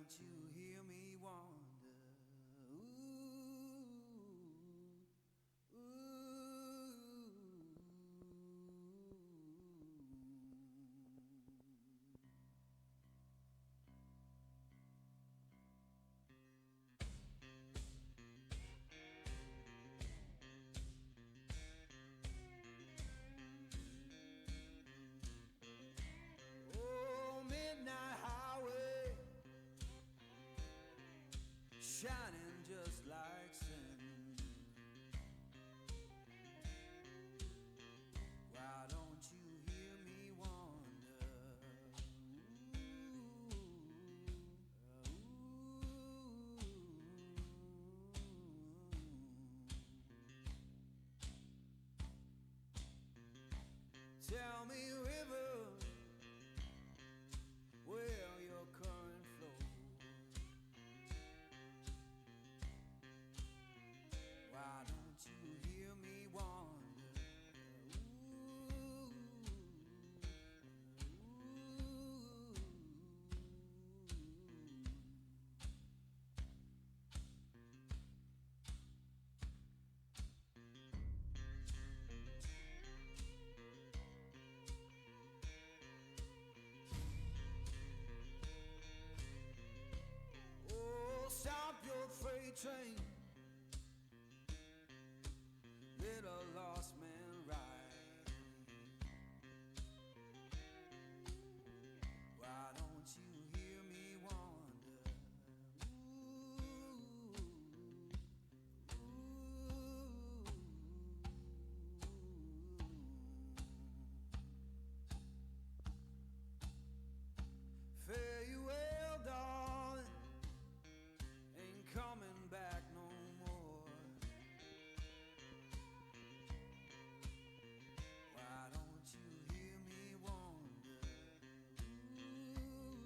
don't you hear me wonder? Ooh, ooh. Oh, midnight highway, shining just like sin. Why don't you hear me wonder? Ooh, ooh. Tell me, river, where your current flows. Why don't you hear me wonder? Ooh, ooh. Oh, stop your freight train, let a lost man ride. Why don't you hear me wonder? Ooh, ooh. Fare you well, darling, ain't coming back no more. Why don't you hear me wonder? Ooh,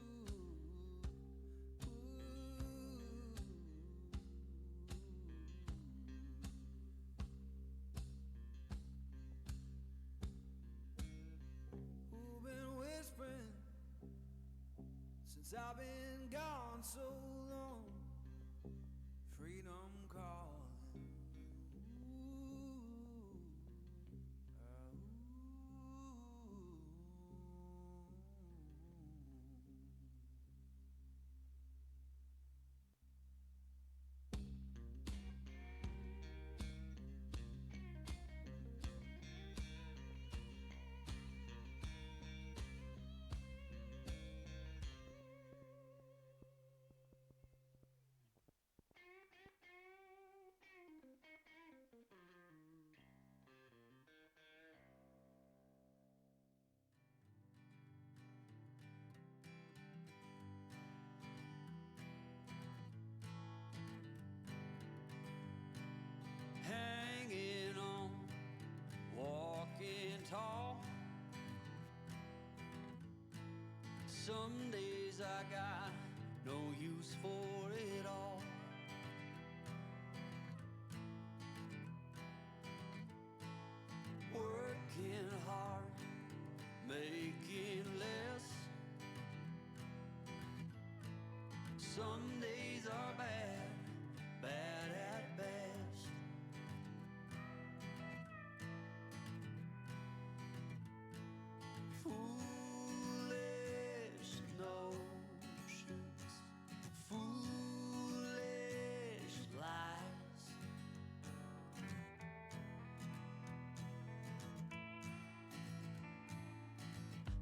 ooh. Who been whispering since I've been gone so long? Freedom calling. Hanging on, walking tall. Some days I got no use for it all. Working hard, making less. Some days are bad, bad at best. Foolish notions, foolish lies.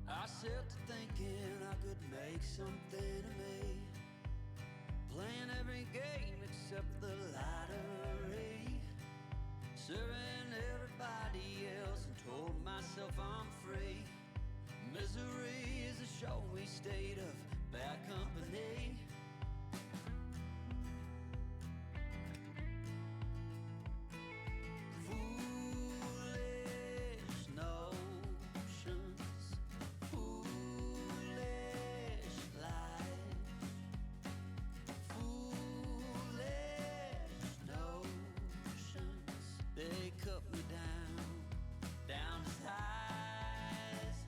I set to thinking I could make something of me, playing every game except the lottery, serving everybody else and told myself I'm free. Misery is a showy state of bad company. Foolish notions, foolish lies. Foolish notions, they cut me down, down to size.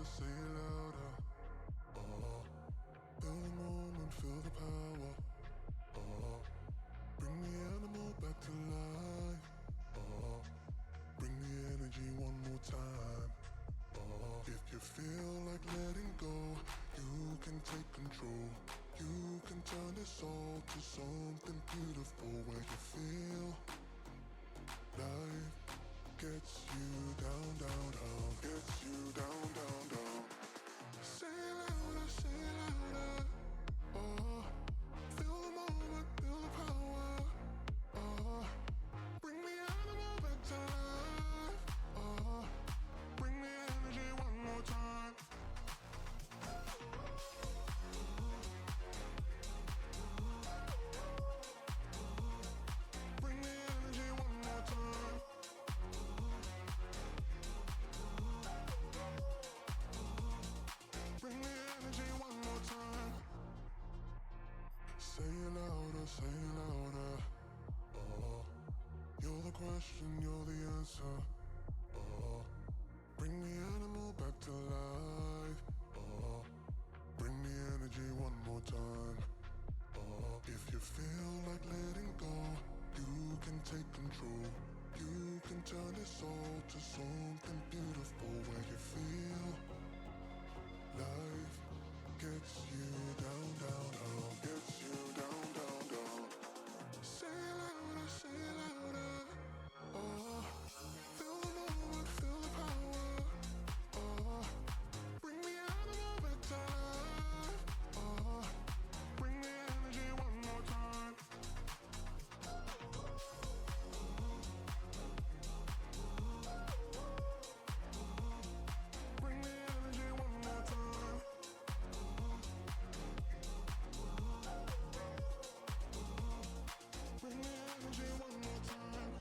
louder, say it louder. Feel the moment, feel the power. Bring the animal back to life. Bring the energy one more time. If you feel like letting go, you can take control. You can turn this all to something beautiful where you feel life gets you down, down, down, gets you down, down, down. Say it louder, say it louder. Feel the moment, feel the power. Bring the animal back to life. Bring the energy one more time. Bring the energy one more time. Bring the energy one more time. Say it louder, say it louder. You're the question, you're the answer. Bring the animal back to life. Bring the energy one more time. If you feel like letting go, you can take control. You can turn this all to something beautiful where you feel life gets you down, down, down, gets you down, down, down. Say it louder, say it louder. Feel the moment, feel the power. Bring the animal back to life. Bring the energy one more time. Bring the energy one more time. Bring the energy one more time.